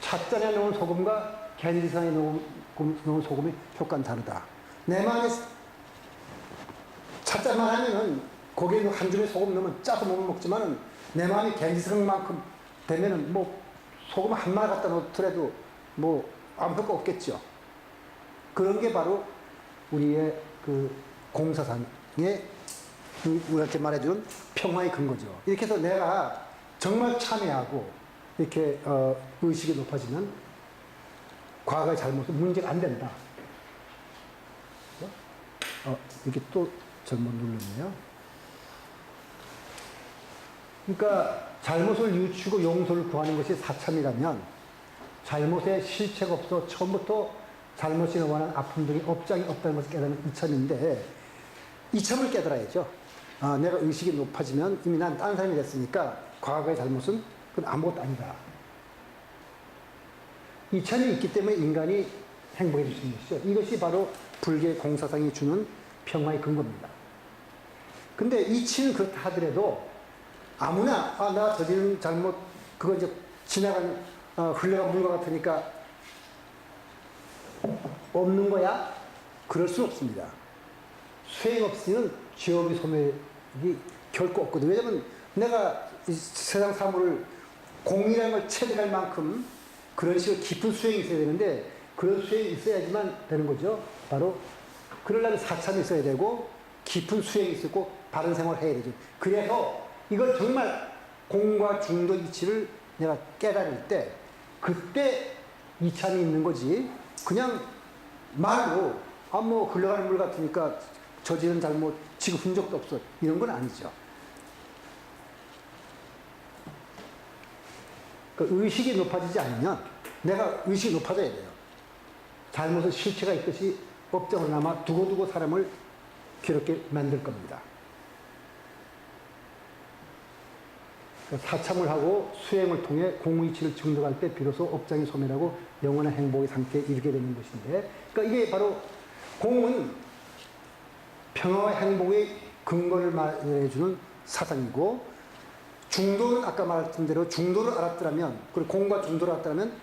찻잔에 넣은 소금과 캔디상에 넣은 소금의 효과는 다르다. 내 마음에 찻잔만 하면은 거기에 한 줌의 소금 넣으면 짜서 못 먹지만은, 내 마음이 캔디상만큼 되면은 뭐 소금 한 마리 갖다 놓더라도 뭐 아무 효과 없겠죠. 그런 게 바로 우리의 그 공사상의 우리한테 말해주는 평화의 근거죠. 이렇게 해서 내가 정말 참회하고 이렇게 의식이 높아지면 과거의 잘못은 문제가 안 된다. 이게 또 잘못 눌렀네요. 그러니까 잘못을 뉘우치고 용서를 구하는 것이 사참이라면, 잘못에 실체가 없어 처음부터 잘못이 원한 아픔 등의 업장이 없다는 것을 깨닫는 이참인데, 이참을 깨달아야죠. 내가 의식이 높아지면 이미 난 다른 사람이 됐으니까 과거의 잘못은 그건 아무것도 아니다. 이참이 있기 때문에 인간이 행복해질 수 있는 것이죠. 이것이 바로 불교의 공사상이 주는 평화의 근거입니다. 근데 이치는 그렇다 하더라도 아무나 나 저지른 잘못 그거 이제 지나간 흘러간 물과 같으니까 없는 거야? 그럴 수 없습니다. 수행 없이는 죄업이 소멸이 결코 없거든요. 왜냐면 내가 이 세상 사물을 공이라는 걸 체득할 만큼 그런 식으로 깊은 수행이 있어야 되는데, 그런 수행이 있어야지만 되는 거죠. 바로 그러려면 사참이 있어야 되고 깊은 수행이 있었고 바른 생활을 해야 되죠. 그래서 이걸 정말 공과 중도 이치를 내가 깨달을 때, 그때 이참이 있는 거지. 그냥 말로 뭐 흘러가는 물 같으니까 저지른 잘못 지금 흔적도 없어, 이런 건 아니죠. 그러니까 의식이 높아지지 않으면, 내가 의식이 높아져야 돼요. 잘못은 실체가 있듯이 업적으로 남아 두고두고 사람을 괴롭게 만들 겁니다. 그러니까 사참을 하고 수행을 통해 공의치를 증득할 때 비로소 업장이 소멸하고 영원한 행복의 상태에 이르게 되는 것인데, 그러니까 이게 바로 공은 평화와 행복의 근거를 말해주는 사상이고, 중도는 아까 말했던 대로 중도를 알았더라면, 그리고 공과 중도를 알았더라면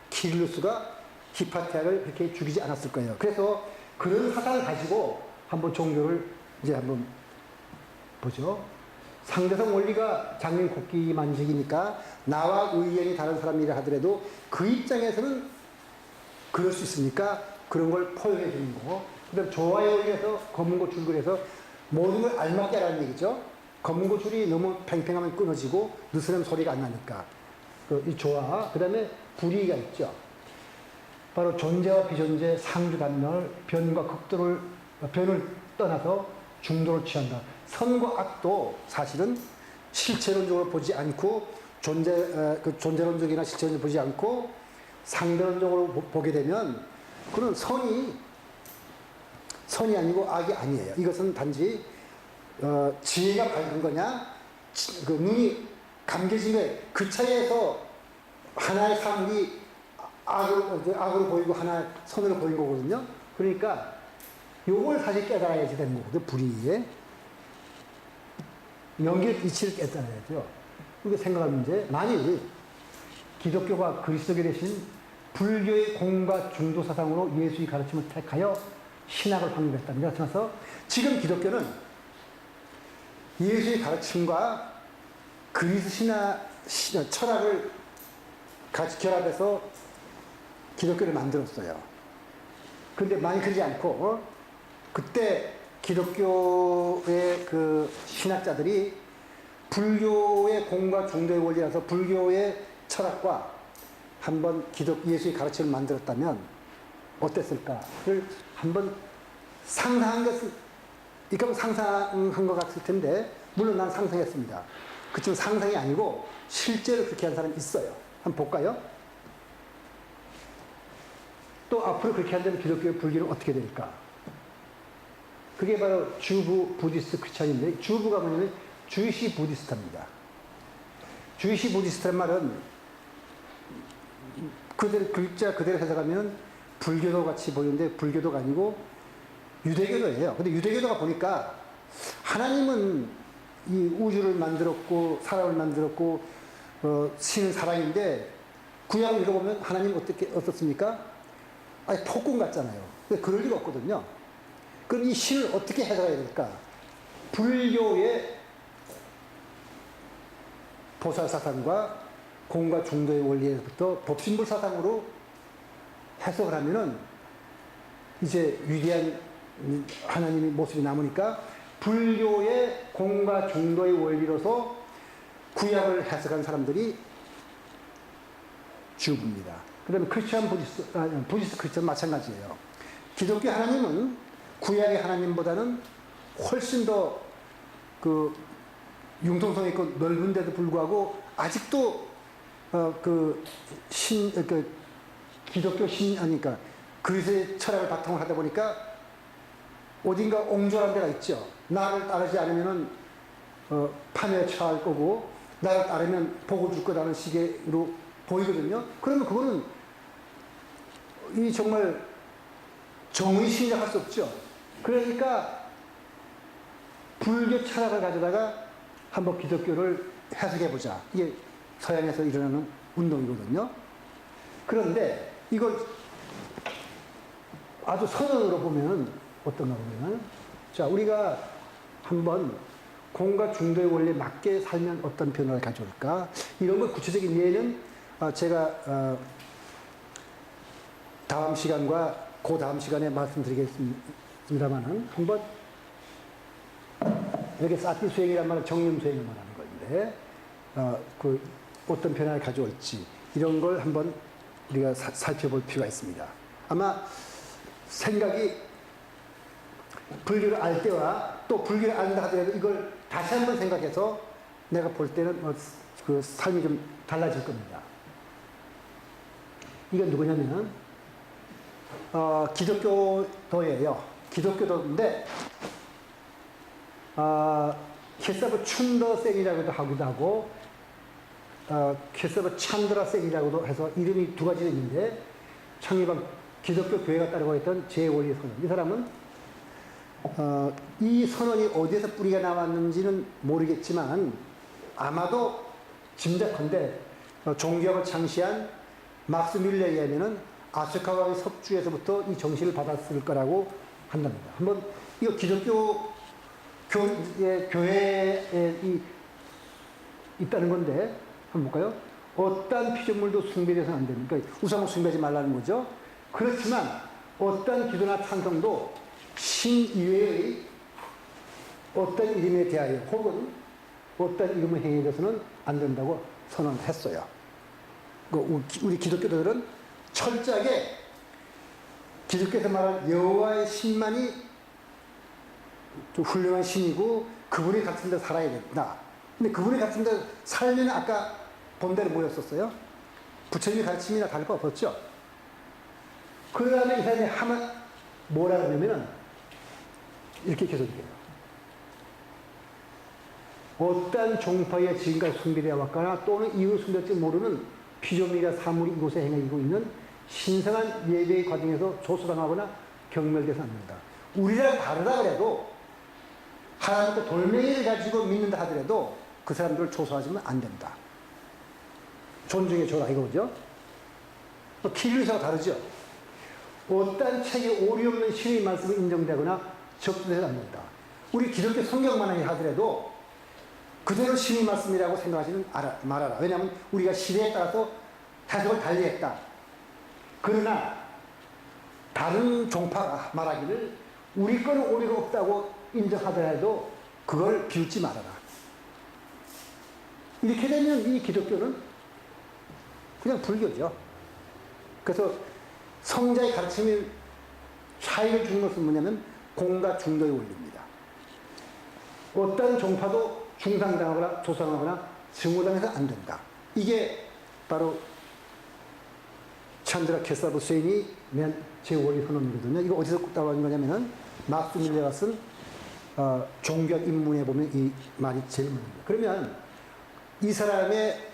키릴루스가 히파티아를 그렇게 죽이지 않았을 거예요. 그래서 그런 사상을 가지고 한번 종교를 이제 한번 보죠. 상대성 원리가 장인 곡기 만직이니까 나와 의견이 다른 사람이라 하더라도 그 입장에서는 그럴 수 있으니까 그런 걸 포용해 주는 거고, 그다음 조화의 원리에서 검은고 줄글에서 모든 걸 알맞게 하라는 얘기죠. 검은고 줄이 너무 팽팽하면 끊어지고 느슨하면 소리가 안 나니까 이 조화. 그다음에 불이가 있죠. 바로 존재와 비존재, 상주단멸, 변과 극도를 변을 떠나서 중도를 취한다. 선과 악도 사실은 실체론적으로 보지 않고 존재론적이나 실체론적으로 보지 않고 상대론적으로 보게 되면 그런 선이 아니고 악이 아니에요. 이것은 단지 지혜가 밝은 거냐, 그 눈이 감겨진 거예요. 그 차이에서 하나의 사물이 악으로 보이고 하나의 선으로 보인 거거든요. 그러니까 요걸 사실 깨달아야지 되는 거거든요. 불의에. 연결 이치를 깨달아야죠. 이게 생각할 문제. 만일 기독교가 그리스도께 대신 불교의 공과 중도 사상으로 예수의 가르침을 택하여 신학을 확립했답니다. 따라서 지금 기독교는 예수의 가르침과 그리스 철학을 같이 결합해서 기독교를 만들었어요. 그런데 많이 그러지 않고 그때 기독교의 그 신학자들이 불교의 공과 중도의 원리라서 불교의 철학과 한번 예수의 가르침을 만들었다면 어땠을까를 한번 상상한 것은, 이건 상상한 것 같을 텐데, 물론 난 상상했습니다. 그치만 상상이 아니고 실제로 그렇게 한 사람이 있어요. 한번 볼까요? 또 앞으로 그렇게 한다면 기독교의 불교는 어떻게 될까? 그게 바로 주부 부디스트 크리스찬인데, 주부가 뭐냐면 주이시 부디스트입니다. 주이시 부디스트란 말은 글자 그대로 해석하면 불교도 같이 보이는데 불교도가 아니고 유대교도예요. 근데 유대교도가 보니까 하나님은 이 우주를 만들었고 사람을 만들었고 신은 사랑인데, 구약을 읽어보면 하나님 어떻습니까? 아니, 폭군 같잖아요. 근데 그럴 리가 없거든요. 그럼 이 신을 어떻게 해석해야 될까? 불교의 보살사상과 공과 중도의 원리에서부터 법신불사상으로 해석을 하면은 이제 위대한 하나님의 모습이 남으니까 불교의 공과 중도의 원리로서 구약을 해석한 사람들이 주부입니다. 그다음에 부디스트 크리스천 마찬가지예요. 기독교 하나님은 구약의 하나님보다는 훨씬 더 그 융통성 있고 넓은데도 불구하고 아직도 기독교 그러니까 그리스도의 철학을 바탕으로 하다 보니까 어딘가 옹졸한 데가 있죠. 나를 따르지 않으면은 파멸에 처할 거고, 나를 따르면 복을 줄 거라는 식으로 보이거든요. 그러면 그거는 이 정말 정의 신작할 수 없죠. 그러니까 불교 철학을 가져다가 한번 기독교를 해석해보자. 이게 서양에서 일어나는 운동이거든요. 그런데 이걸 아주 선언으로 보면 어떤가 보면, 자, 우리가 한번 공과 중도의 원리에 맞게 살면 어떤 변화를 가져올까? 이런 걸 구체적인 예는 제가 다음 시간과 그 다음 시간에 말씀드리겠습니다만은, 한번 이렇게 사티 수행이란 말은 정념 수행을 말하는 건데, 어떤 변화를 가져올지 이런 걸 한번 우리가 살펴볼 필요가 있습니다. 아마 생각이 불교를 알 때와 또 불교를 안다 하더라도 이걸 다시 한번 생각해서 내가 볼 때는 그 삶이 좀 달라질 겁니다. 이건 누구냐면 기독교도예요. 기독교도인데 케사브 춘더센이라고도 하기도 하고 케사브 찬드라센이라고도 해서 이름이 두 가지 있는데, 창립한 기독교 교회가 따르고 있던 제5의 선언. 이 사람은 이 선언이 어디에서 뿌리가 나왔는지는 모르겠지만 아마도 짐작컨대 종교학을 창시한 막스 뮬러에 의하면은 아스카와의 석주에서부터 이 정신을 받았을 거라고 한답니다. 한번 이거 기독교 교회에 있다는 건데 한번 볼까요? 어떠한 피조물도 숭배해서는 안 됩니다. 그러니까 우상을 숭배하지 말라는 거죠. 그렇지만 어떠한 기도나 찬송도 신 이외의 어떤 이름에 대하여 혹은 어떤 이름의 행위에 대해서는 안 된다고 선언했어요. 우리 기독교들은 철저하게 기독교에서 말하는 여호와의 신만이 좀 훌륭한 신이고 그분이 같은 데 살아야 된다. 근데 그분이 같은 데 살면 아까 본 대로 뭐였었어요? 부처님의 가르침이나 다를 거 없었죠? 그러면 이 사람이 하면 뭐라 그러면은 이렇게 계속해요. 어떠한 종파에 지금까지 숭배되어 왔거나 또는 이후 숭배될지 모르는 피조물이나 사물이 이곳에 행해지고 있는 신성한 예배의 과정에서 조소당하거나 경멸돼서 안 된다. 우리랑 다르다 그래도 하나님께 돌멩이를 가지고 믿는다 하더라도 그 사람들을 조소하지면 안 된다. 존중해 줘라 이거죠. 키리스하고 다르죠. 어떠한 책에 오류 없는 신의 말씀이 인정되거나 접수돼서 안 된다. 우리 기독교 성경만 하더라도 그대로 신의 말씀이라고 생각하지는 말아라. 왜냐하면 우리가 시대에 따라서 해석을 달리했다. 그러나 다른 종파가 말하기를 우리 거는 오류가 없다고 인정하더라도 그걸 비웃지 말아라. 이렇게 되면 이 기독교는 그냥 불교죠. 그래서 성자의 가르침이 차이를 주는 것은 뭐냐면 공과 중도의 원리입니다. 어떤 종파도 중상당하거나 조상하거나 증오당해서 안 된다. 이게 바로 찬드라 케사브 스웨인이 낸 제 원리 선언이거든요. 이거 어디서 따라온 거냐면은 막스 밀레가 쓴 종교학 입문에 보면 이 말이 제일 많습니다. 그러면 이 사람의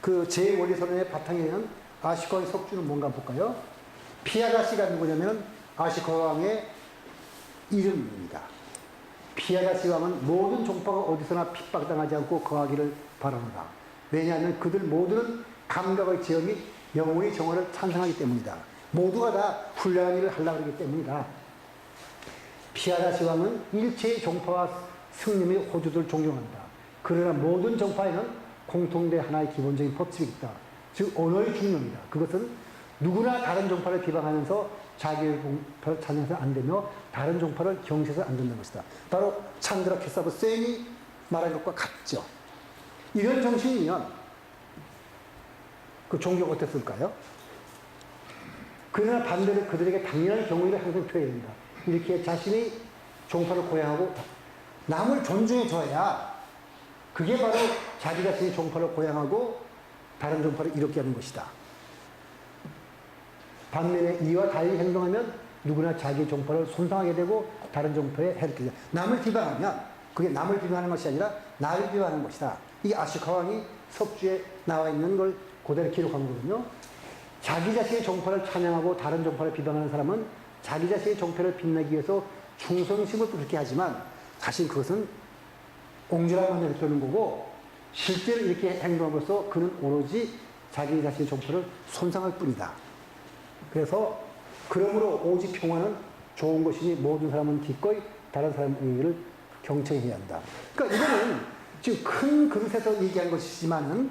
그 제 원리 선언의 바탕에는 아시코왕의 석주는 뭔가 볼까요? 피아다시가 누구냐면 아시코 왕의 이름입니다. 피아다시 왕은 모든 종파가 어디서나 핍박당하지 않고 거하기를 바라노라. 왜냐하면 그들 모두는 감각의 지혜 및 영혼의 정화를 찬성하기 때문이다. 모두가 다 훌륭한 일을 하려고 하기 때문이다. 피아다시 왕은 일체의 종파와 승리 및 호주들을 존경한다. 그러나 모든 종파에는 공통된 하나의 기본적인 법칙이 있다. 즉 언어의 중론이다. 그것은 누구나 다른 종파를 비방하면서 자기의 종파를 찬양해서 안 되며 다른 종파를 경시해서 안 된다는 것이다. 바로 찬드라 케사브 스웨인이 말한 것과 같죠. 이런 정신이면 그 종교가 어땠을까요? 그러나 반대로 그들에게 당연한 경우를 항상 표해야 된다. 이렇게 자신의 종파를 고양하고 남을 존중해 줘야 그게 바로 자기 자신의 종파를 고양하고 다른 종파를 이롭게 하는 것이다. 반면에 이와 달리 행동하면 누구나 자기 종파를 손상하게 되고 다른 종파에 해롭게 된다. 남을 비방하면 그게 남을 비방하는 것이 아니라 나를 비방하는 것이다. 이게 아시카 왕이 석주에 나와 있는 걸 그대로 기록한 거거든요. 자기 자신의 종파를 찬양하고 다른 종파를 비방하는 사람은 자기 자신의 종파를 빛내기 위해서 충성심을 그렇게 하지만 사실 그것은 옹졸한 면을 표는 거고 실제로 이렇게 행동함으로써 그는 오로지 자기 자신의 종파를 손상할 뿐이다. 그래서 그러므로 오직 평화는 좋은 것이니 모든 사람은 기꺼이 다른 사람의 의의를 경청해야 한다. 그러니까 이거는 지금 큰 그릇에서 얘기한 것이지만은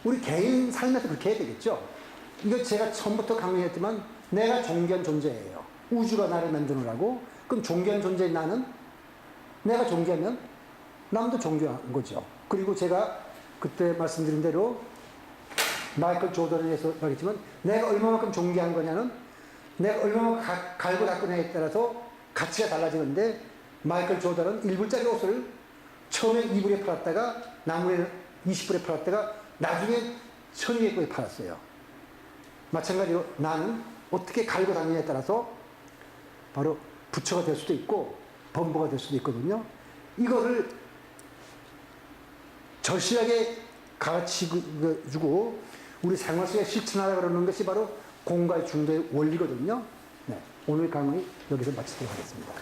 우리 개인 삶에서 그렇게 해야 되겠죠. 이거 제가 처음부터 강조했지만 내가 존귀한 존재예요. 우주가 나를 만드느라고. 그럼 존귀한 존재인 나는 내가 존귀하면 남도 존귀한 거죠. 그리고 제가 그때 말씀드린 대로 마이클 조던에 대해서 말했지만 내가 얼마만큼 존귀한 거냐는 내가 얼마만큼 갈고 닦느냐에 따라서 가치가 달라지는데 마이클 조던은 1불짜리 옷을 처음에 2불에 팔았다가 나중에 20불에 팔았다가 나중에 1200불에 팔았어요. 마찬가지로 나는 어떻게 갈고 다니냐에 따라서 바로 부처가 될 수도 있고 범부가 될 수도 있거든요. 이거를 절실하게 가르치고 우리 생활 속에 실천하라 그러는 것이 바로 공과의 중도의 원리거든요. 네, 오늘 강의 여기서 마치도록 하겠습니다.